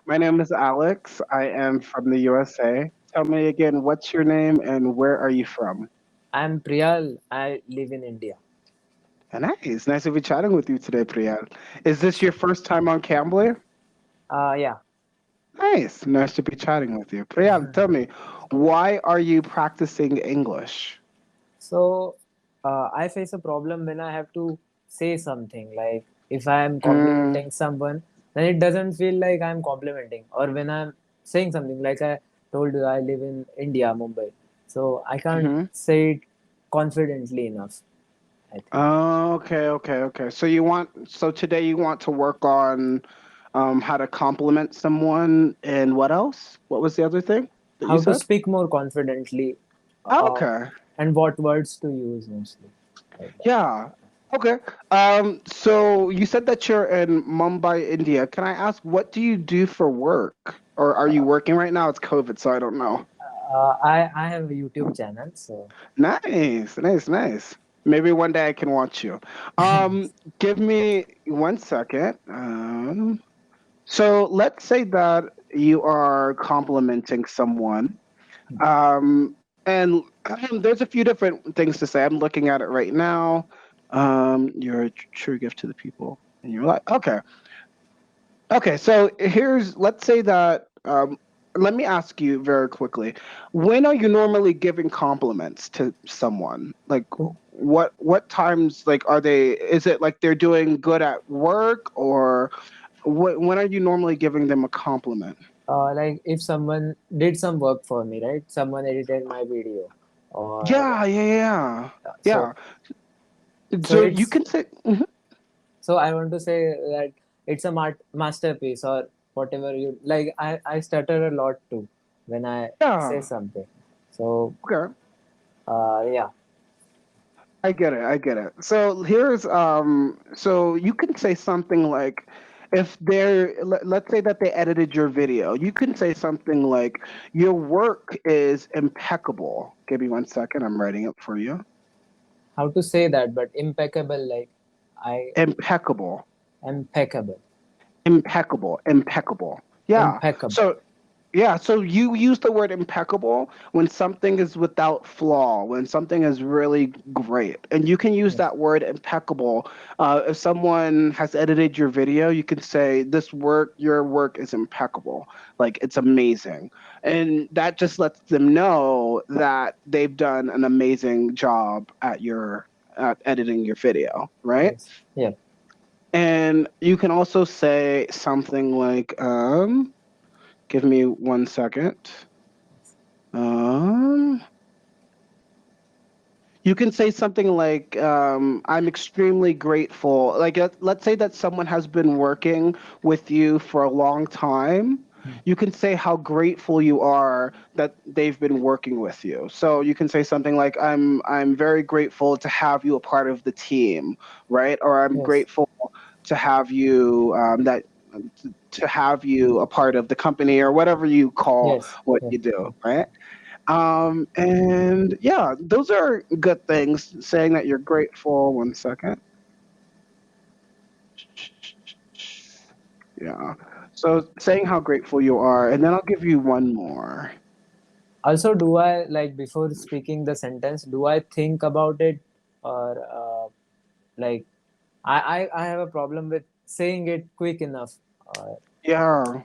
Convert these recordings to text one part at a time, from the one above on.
My name is Alex. I am from the USA. Tell me again, what's your name and where are you from? I'm Priyal. I live in India. Nice. Nice to be chatting with you today, Priyal. Is this your first time on Cambly? Yeah. Nice. Nice to be chatting with you. Priyal, tell me, why are you practicing English? So I face a problem when I have to say something. Like if I am Mm, complimenting someone, then it doesn't feel like I'm complimenting. Or when I'm saying something, like I told you, I live in India, Mumbai. So I can't hmm say it confidently enough, I think. Oh, okay. So today you want to work on how to compliment someone and what else? What was the other thing that you How to said? speak more confidently uh, Okay. and what words to use mostly. Like that. Yeah. Okay. So you said that you're in Mumbai, India. Can I ask what do you do for work? Or are you working right now? It's COVID, so I don't know. I have a YouTube channel, so Nice. Maybe one day I can watch you. Give me 1 second. So let's say that you are complimenting someone. Um, and there's a few different things to say. I'm looking at it right now. You're a true gift to the people in your life. Okay. So let's say that. Let me ask you very quickly. When are you normally giving compliments to someone? Like, what times? Like, are they? Is it like they're doing good at work, or when are you normally giving them a compliment? like if someone did some work for me, right? Someone edited my video, or so Yeah. so So you it's can say, mhm. so I want to say that it's a masterpiece or whatever you like. I stutter a lot too when I say Yeah. something. So Okay. yeah. I get it. So you can say something like, if let's say that they edited your video, you can say something like, your work is impeccable. Give me 1 second. I'm writing it for you. How to say that? But impeccable, like I Impeccable. impeccable, Impeccable. Yeah. impeccable. So so you use the word impeccable when something is without flaw, when something is really great. And you can use Yes. that word impeccable. If someone has edited your video, you can say, your work is impeccable. Like, it's amazing. And that just lets them know that they've done an amazing job at editing your video, right? Yes. Yeah. And you can also say something like, give me 1 second. Um, you can say something like, I'm extremely grateful. Like, let's say that someone has been working with you for a long time. You can say how grateful you are that they've been working with you. So you can say something like, I'm very grateful to have you a part of the team, right? Or I'm Yes. grateful to have you to have you a part of the company, or whatever you call Yes. what Yes. you do, right? And yeah, those are good things. Saying that you're grateful. 1 second. Yeah. So saying how grateful you are, and then I'll give you one more. Also, do I like before speaking the sentence? Do I think about it, or like I have a problem with saying it quick enough. Yeah.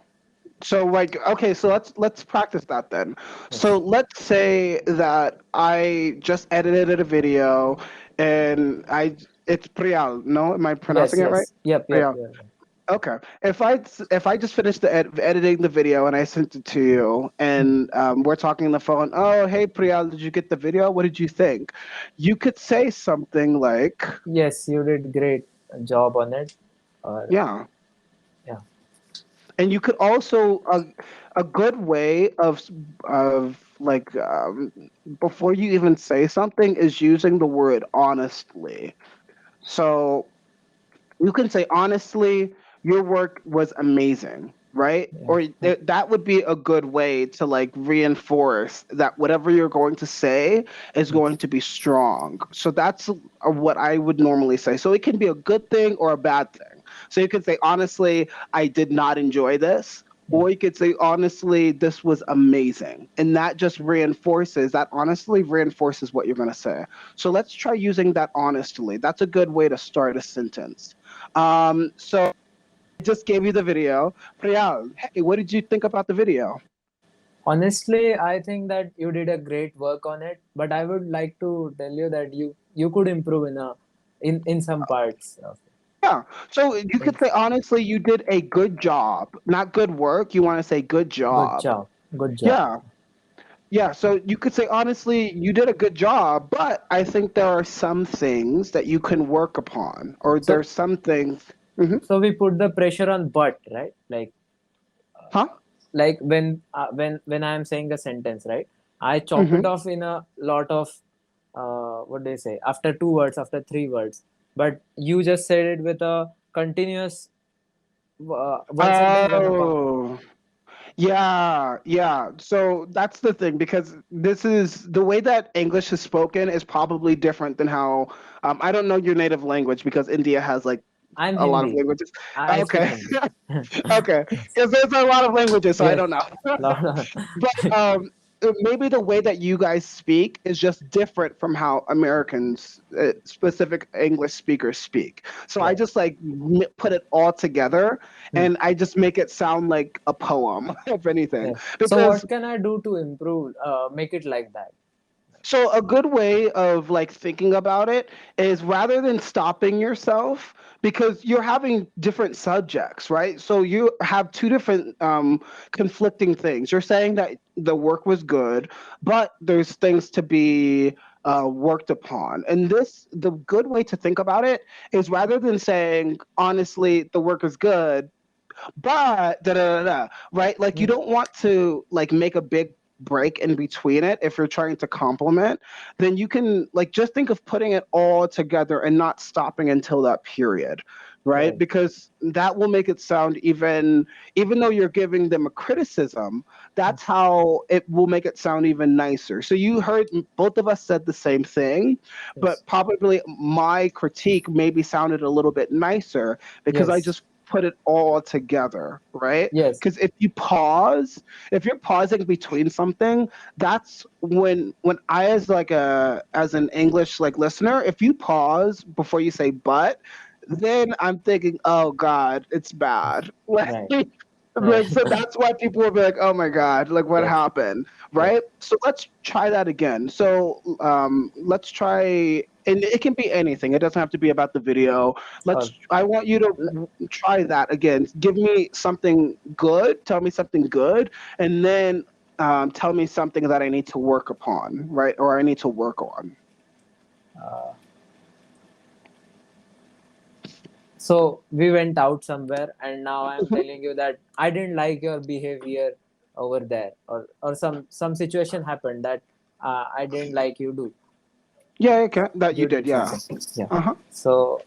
So like, okay, so let's practice that then. So Yes. let's say that I just edited a video, and it's Priyal. No, am I Yes. pronouncing it right? Yes. Yep. Yep. Priyal. Yep. Okay. If I just finished editing the video and I sent it to you, and we're talking on the phone, oh hey Priyal, did you get the video? What did you think? You could say something like, Yes, you did great job on it. Or yeah. yeah. And you could also, a good way of like, before you even say something, is using the word honestly. So you can say, honestly, your work was amazing, right? Yeah. Or Yeah. that would be a good way to like reinforce that whatever you're going to say is Yes. going to be strong. So that's what I would normally say. So it can be a good thing or a bad thing. So you can say, honestly, I did not enjoy this, Yeah. Or you could say, honestly, this was amazing. And that honestly reinforces what you're going to say. So let's try using that honestly. That's a good way to start a sentence. So I just gave you the video. Priyal, hey, what did you think about the video? Honestly, I think that you did a great work on it, but I would like to tell you that you could improve in some parts of Yeah. So you it. could say, honestly, you did a good job. Not good work. You want to say good Good job. job. Good job. Yeah. Yeah, so you could say, honestly, you did a good job, but I think there are some things that you can work upon, or So there's some things. Hmm. so we put the pressure on but, right? Huh? Like when I am saying a sentence, right? I chop it Hmm. off in a lot of what do you say? After two words, after three words. But you just said it with a continuous one sentence, one comma. Oh, yeah, yeah. So that's the thing because this is the way that English is spoken is probably different than how I don't know your native language because India has like I'm a lot of Hindi. languages. I speak Okay. Hindi. Okay. Because there's a lot of languages, so I Yes. don't know. Lot. But maybe the way that you guys speak is just different from how Americans, specific English speakers speak. So I Right. just like put it all together Hmm. and I just make it sound like a poem, if anything. Yes. So Because what can I do to improve? Make it like that. so a good way of like thinking about it is rather than stopping yourself because you're having different subjects, right? So you have two different conflicting things. You're saying that the work was good, but there's things to be worked upon. And the good way to think about it is rather than saying honestly the work is good, but da da da da, right? Like you Hmm. don't want to like make a big break in between it if you're trying to compliment, then you can like just think of putting it all together and not stopping until that period, right? Right. Because that will make it sound even though you're giving them a criticism, Hmm. that's how it will make it sound even nicer. So you heard both of us said the same thing, Yes. but probably my critique maybe sounded a little bit nicer because I Yes. just put it all together, right? Yes. Because if you're pausing between something, that's when I as an English like listener, if you pause before you say but, then I'm thinking, oh God, it's bad. Right. Right. Like so that's why people will be like, oh my God, like what Yes. happened? Yes. Right? So let's try that again. So let's try and it can be anything. It doesn't have to be about the video. Or I want you to try that again. Give me something good, tell me something good, and then tell me something that I need to work upon, right? Or I need to work on. uh, so we went out somewhere, and now I'm Mhm. telling you that I didn't like your behavior over there, or some situation happened that I didn't like Yeah, okay, that you you did, did yeah. something. Yeah. Uh huh. So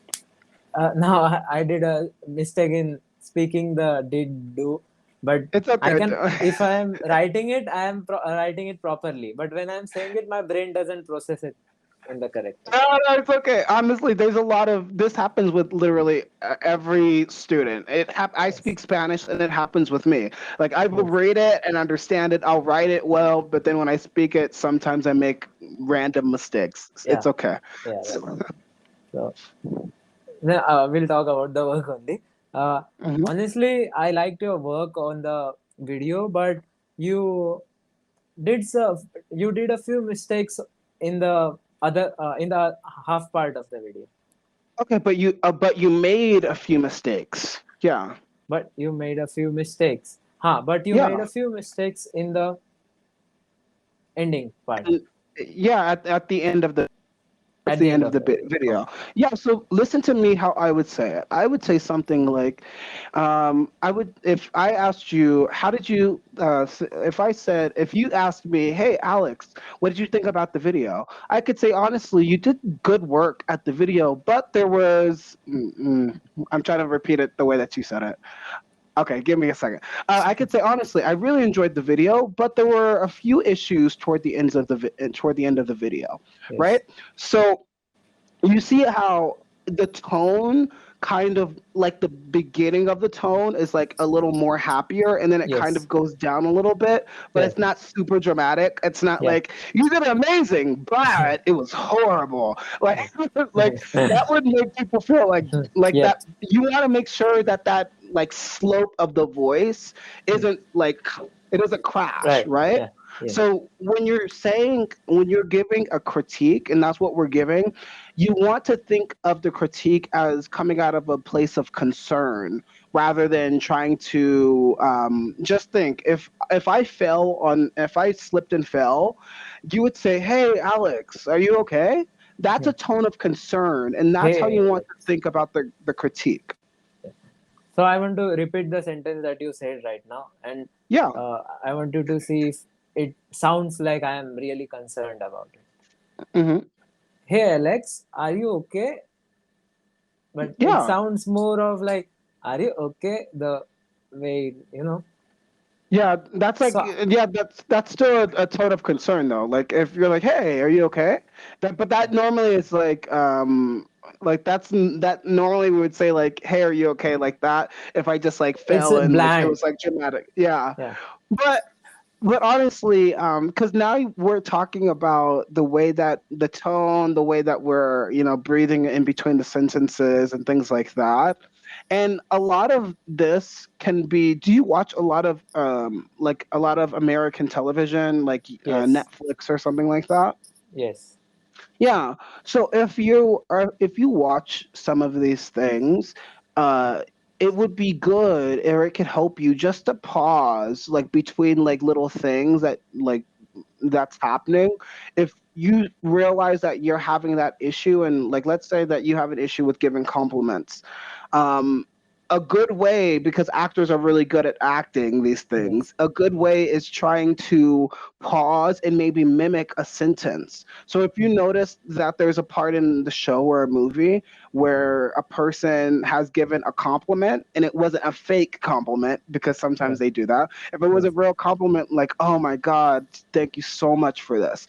now I did a mistake in speaking the did do, but It's I okay. can, if I am writing it, I am writing it properly. But when I'm saying it, my brain doesn't process it in the correct way. No, no, it's okay. Honestly, there's a lot of this happens with literally every student. I Yes. speak Spanish, and it happens with me. Like I will Yes. read it and understand it. I'll write it well, but then when I speak it, sometimes I make random mistakes. Yeah. It's okay. Yeah. Right. So, So then, we'll talk about the work only. Uh, mhm. Honestly, I liked your work on the video, but you did some, you did a few mistakes in the in the half part of the video. Okay, but you made a few mistakes. Yeah, But you made a few mistakes. Huh? But you made yeah. a few mistakes in the ending part And, yeah, at the end of towards at the the end end of of the the video. video. Okay. Yeah, so listen to me how I would say it. I would say something like, I would, if I asked you, how did you, if I said, if you asked me, hey, Alex, what did you think about the video? I could say, honestly, you did good work at the video, but there was, I'm trying to repeat it the way that you said it. Okay, give me a second. I could say honestly, I really enjoyed the video, but there were a few issues toward the end of the video, right? Yes. So you see how the tone kind of like the beginning of the tone is like a little more happier, and then it kind of Yes. goes down a little bit, but Yes. it's not super dramatic. It's not Yeah. like you did amazing, but it was horrible. Like like that would make people feel like Yeah. that. You want to make sure that that like slope of the voice isn't like it doesn't crash, Right. right? Yeah. Yeah. So when you're giving a critique, and that's what we're giving, you want to think of the critique as coming out of a place of concern rather than trying to just think if I slipped and fell, you would say, hey Alex, are you okay? That's Yeah. a tone of concern, and that's how Hey, you want to Alex. think about the critique. So I want to repeat the sentence that you said right now, and Yeah. I want you to see if it sounds like I am really concerned about it. Hmm. Hey, Alex, are you okay? But it Yeah. sounds more of like, are you okay? The way, Yeah, that's like So yeah, that's still a tone of concern though. Like if you're like, "Hey, are you okay?" But that normally is like that normally we would say like, "Hey, are you okay?" like that if I just like it's fell and like it bland. was like dramatic. Yeah. Yeah. But but honestly, because now we're talking about the way that the tone, the way that we're, breathing in between the sentences and things like that. And a lot of this can be, do you watch a lot of like a lot of American television, like Yes. Netflix or something like that? Yes. Yeah. So if you watch some of these things, uh it would be good, or it could help you just to pause like between like little things that like that's happening. If you realize that you're having that issue, and like let's say that you have an issue with giving compliments, um a good way, because actors are really good at acting these Yes. things, a good way is trying to pause and maybe mimic a sentence. So if you notice that there's a part in the show or a movie where a person has given a compliment and it wasn't a fake compliment, because sometimes Yes. they do that, if it was a Yes. real compliment, like, oh my God, thank you so much for this,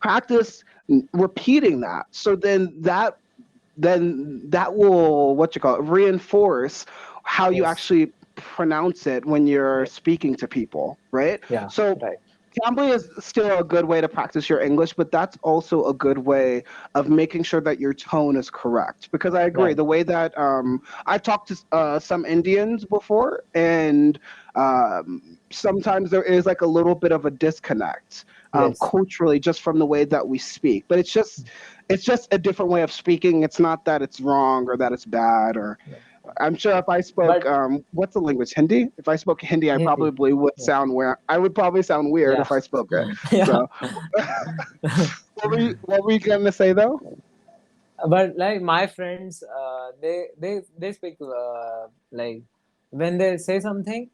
practice repeating that. So then that will, what you call it, reinforce how you Yes. actually pronounce it when you're Yes. speaking to people, right? Yeah. So Right. Cambly is still a good way to practice your English, but that's also a good way of making sure that your tone is correct. Because I agree, Right. the way that I've talked to some Indians before, and sometimes there is like a little bit of a disconnect Yes. culturally, just from the way that we speak. But it's just a different way of speaking. It's not that it's wrong or that it's bad. Or Yeah. I'm sure if I spoke, But what's the language? Hindi. If I spoke Hindi, I Hindi. probably would Yeah. sound weird. I would probably sound weird Yeah. if I spoke it. Yeah. So, what were you gonna say though? But like my friends, they speak like when they say something,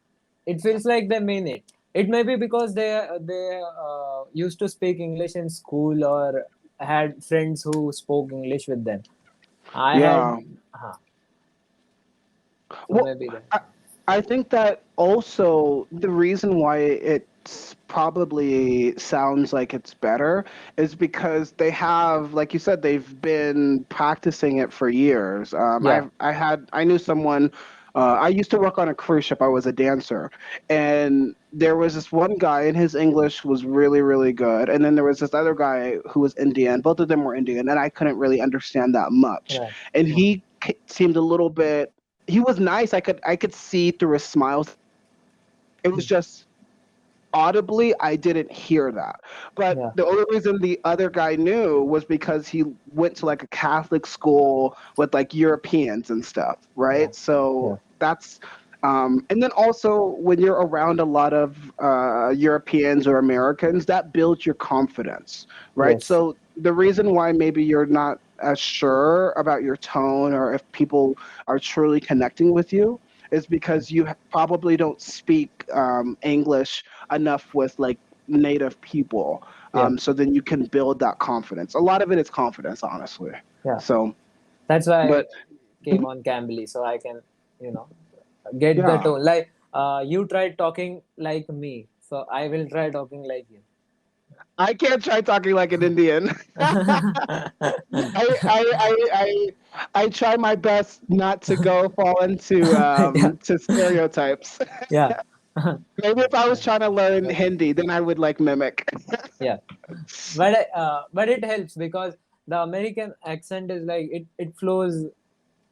it feels like they mean it. It may be because they used to speak English in school or had friends who spoke English with them. I had, Yeah. uh, so Well, maybe that. I, I think that also the reason why it's probably sounds like it's better is because they have, like you said, they've been practicing it for years. Yeah. I knew someone. I used to work on a cruise ship. I was a dancer, and there was this one guy, and his English was really, really good. And then there was this other guy who was Indian. Both of them were Indian, and I couldn't really understand that much. Right. And Yeah. seemed a little bit, he was nice. I could see through his smiles. It was Hmm. just audibly I didn't hear that. But Yeah. the only reason the other guy knew was because he went to like a Catholic school with like Europeans and stuff, Yeah. right? Yeah. So that's and then also when you're around a lot of Europeans or Americans, that builds your confidence, right? Yes. So the reason why maybe you're not as sure about your tone, or if people are truly connecting with you, is because you probably don't speak English enough with like native people. Yeah. So then you can build that confidence. A lot of it is confidence, honestly. Yeah. So, That's why I but came on Cambly, so I can, you know, get the yeah, tone. Like you tried talking like me, so I will try talking like you. I can't try talking like an Indian. I, I, I, I, I try my best not to go fall into Yeah, to stereotypes. yeah. Maybe if I was Yeah, trying to learn Hindi, then I would like mimic. yeah. But it helps because the American accent is like it flows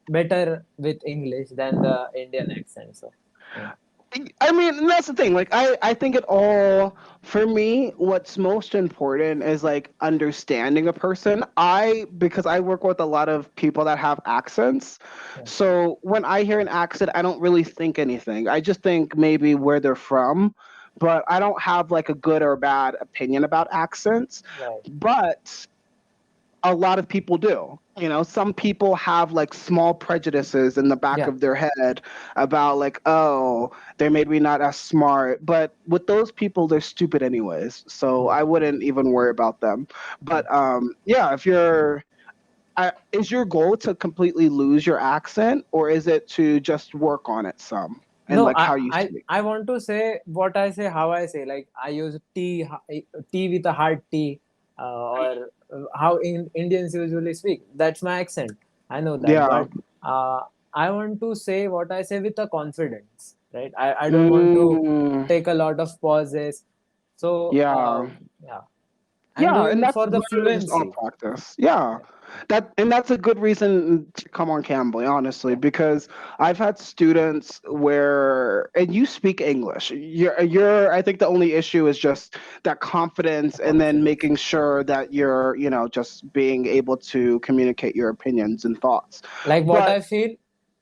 better with English than the Indian accent. So yeah, I mean, that's the thing. Like, I think it all, for me, what's most important is like understanding a person. Because I work with a lot of people that have accents. yeah, So when I hear an accent, I don't really think anything. I just think maybe where they're from, but I don't have like a good or bad opinion about accents. right. But a lot of people do. Some people have like small prejudices in the back Yeah, of their head about like, oh, they're maybe not as smart. But with those people, they're stupid anyways. So yeah, I wouldn't even worry about them. yeah. But yeah, is your goal to completely lose your accent, or is it to just work on it some and No, like how you speak? I want to say what I say, how I say. Like I use T with a hard T, or how Indians usually speak. That's my accent. I know that, Yeah. but uh, I want to say what I say with a confidence, right? I don't want to Mm, take a lot of pauses. So yeah. yeah, I'm Yeah, doing and it that's for the literally just all fluency. practice. Yeah. Yeah, That's a good reason to come on Cambly, honestly, yeah, because I've had students where and you speak English. You're I think the only issue is just that confidence the and then confidence. making sure that you're, just being able to communicate your opinions and thoughts. Like what But I feel,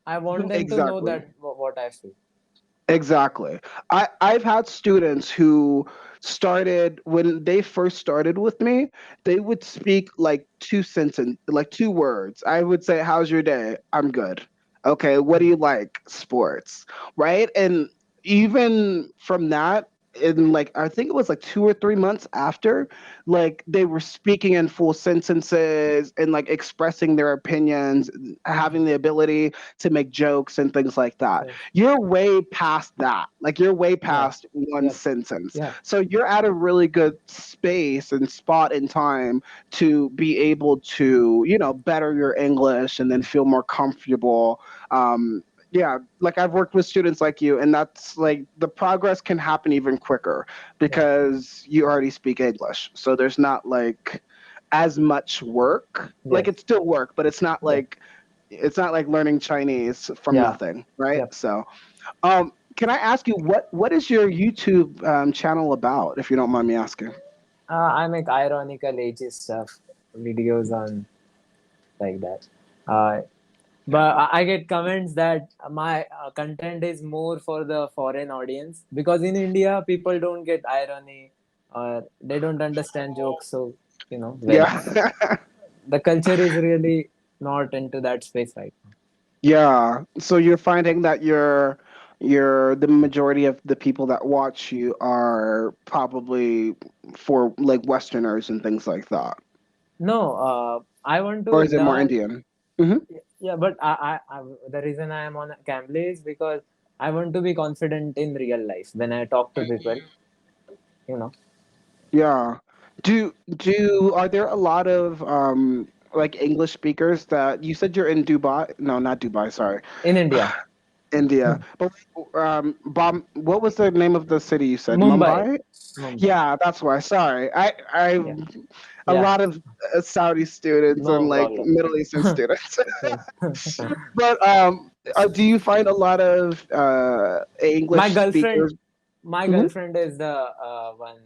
I want them to know exactly. that what I feel. Exactly. I've had students who started when they first started with me, they would speak like like two words. I would say, "How's your day?" "I'm good." "Okay, what do Hmm. you like?" "Sports." Right? And even from that, in like I think it was like 2 or 3 months after, like they were speaking in full sentences and like expressing their opinions, having the ability to make jokes and things like that. Yes. You're way past that. Like you're way Yeah. past one Yep. sentence. Yeah. So you're at a really good space and spot in time to be able to, better your English and then feel more comfortable. Yeah, like I've worked with students like you, and that's like the progress can happen even quicker Yeah. because you already speak English. So there's not like as much work. Like Yes. it's still work, but Yeah. it's not like learning Chinese from Yeah. nothing, right? Yep. So, can I ask you what is your YouTube channel about, if you don't mind me asking? I make ironical ages stuff, videos on like that. Uh, but I get comments that my content is more for the foreign audience because in India people don't get irony or they don't understand jokes so well. Yeah, The culture is really not into that space right now. yeah. So you're finding that you're the majority of the people that watch you are probably for like Westerners and things like that, No, I want to or is it more learn. Indian? Hmm. Yeah, but the reason I am on Cambly is because I want to be confident in real life when I talk to people. You know, Yeah. Are there a lot of like English speakers that you said you're in Dubai? No, not Dubai, sorry. in India, India. But what was the name of the city you said? Mumbai, Mumbai? Mumbai. Yeah, that's why. Sorry. I Yeah, a yeah, lot of Saudi students and no like problem. Middle Eastern students. Yeah. But do you find a lot of my English girlfriend, speakers? my Hmm. girlfriend is the one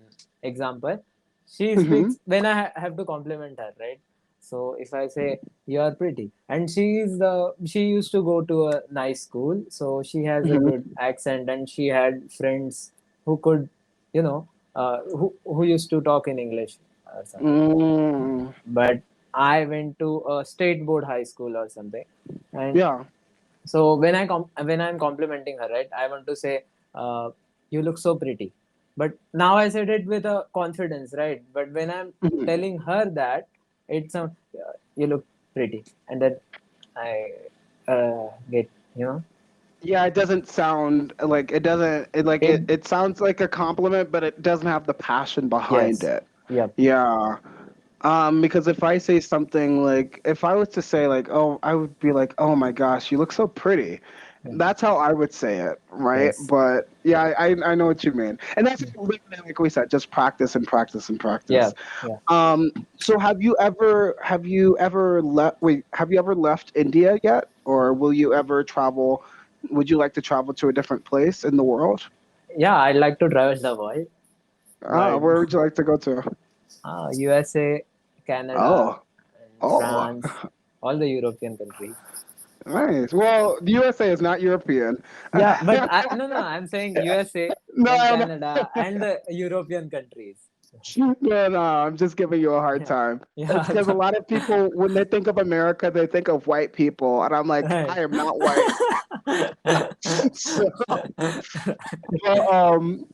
example. She Hmm. speaks when I have to compliment her, right? So if I say you are pretty, and she used to go to a nice school, so she has a good Hmm. accent, and she had friends who could, who used to talk in English or something. Mm, But I went to a state board high school or something, and yeah. so when I'm complimenting her, right, I want to say, "You look so pretty." But now I said it with a confidence, right? But when I'm Mhm. telling her that, it's "You look pretty," and then I get you know Yeah, it doesn't sound like it doesn't it like it. it sounds like a compliment, but it doesn't have the passion behind Yes, it. Yep. Yeah. Because if I say something like, if I was to say like, oh, I would be like, oh my gosh, you look so pretty. Yeah. That's how I would say it, right? Yes. But yeah, I know what you mean, and that's like we said, just practice and practice and Yeah. practice. Yeah. So have you ever left? Wait, have you ever left India yet, or will you ever travel? Would you like to travel to a different place in the world? Yeah. I'd like to travel the world, but Where would you like to go to? USA, Canada, Oh, and oh. France, all the European countries. Nice. Well, the USA is not European. Yeah, but no, no, I'm saying USA, then No, no, Canada, and the European countries. no. I'm just giving you a hard Yeah, time. It's yeah, because a lot of people, when they think of America, they think of white people, and I'm like, right. I am not white. So, but,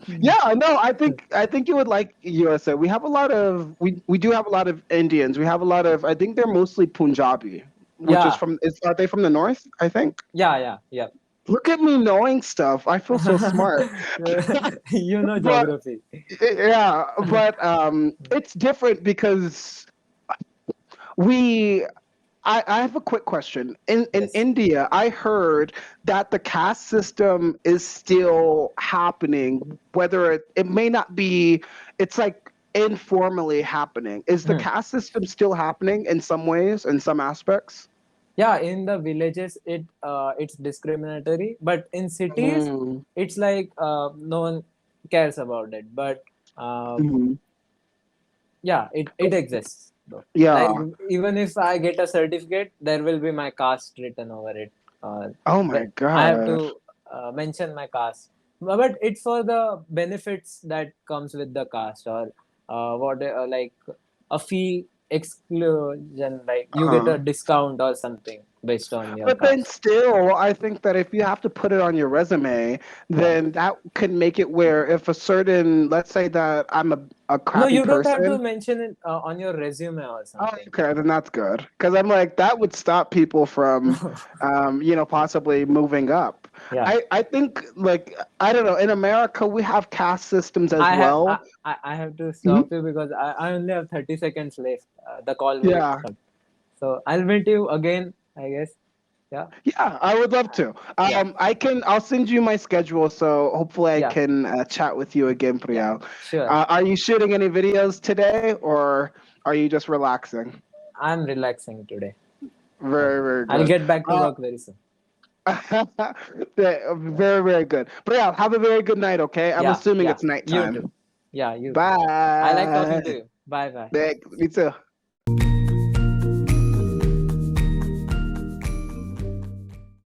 yeah, no, I think you would like USA. We do have a lot of Indians. We have a lot of. I think they're mostly Punjabi, which is Yeah, from. Are they from the north? I think. yeah, yeah, yeah. Look at me knowing stuff. I feel so smart. You know But geography. yeah, but it's different because we. I have a quick question. In Yes. India, I heard that the caste system is still happening. Whether it may not be, it's like informally happening. Is the Hmm. caste system still happening in some ways, in some aspects? Yeah, in the villages it's discriminatory, but in cities Mm, it's like no one cares about it. But uh, mhm. yeah, it exists though. Like Yeah. even if I get a certificate, there will be my caste written over it. Oh my That I have God. to mention my caste, but it's for the benefits that comes with the caste, or what like a fee exclusion, like you get a Uh-huh. discount or something based on your But then caste. still, I think that if you have to put it on your resume, Yeah. then that can make it where if a certain, let's say that I'm a No, crappy you don't have to person. mention it on your resume or Oh, something. okay, then that's good. Because I'm like, that would stop people from, possibly moving up. Yeah. I think, like, I don't know, in America, we have caste systems as I have well. I have to Mhm. stop you because I only have 30 seconds left. The call will Yeah. cut. So I'll meet you again, I guess. Yeah. Yeah, I would love to. Yeah. I'll send you my schedule, so hopefully I Yeah. can chat with you again, Yeah. Priyal. Sure. Are you shooting any videos today, or are you just relaxing? I'm relaxing today. Yeah. Very, very I'll good. get back to Uh, work very soon. very, very good. Priyal, have a very good night, okay? I'm Yeah. assuming Yeah. it's You too. nighttime. Yeah, you too. I like talking Bye. to you. Bye bye. Me too.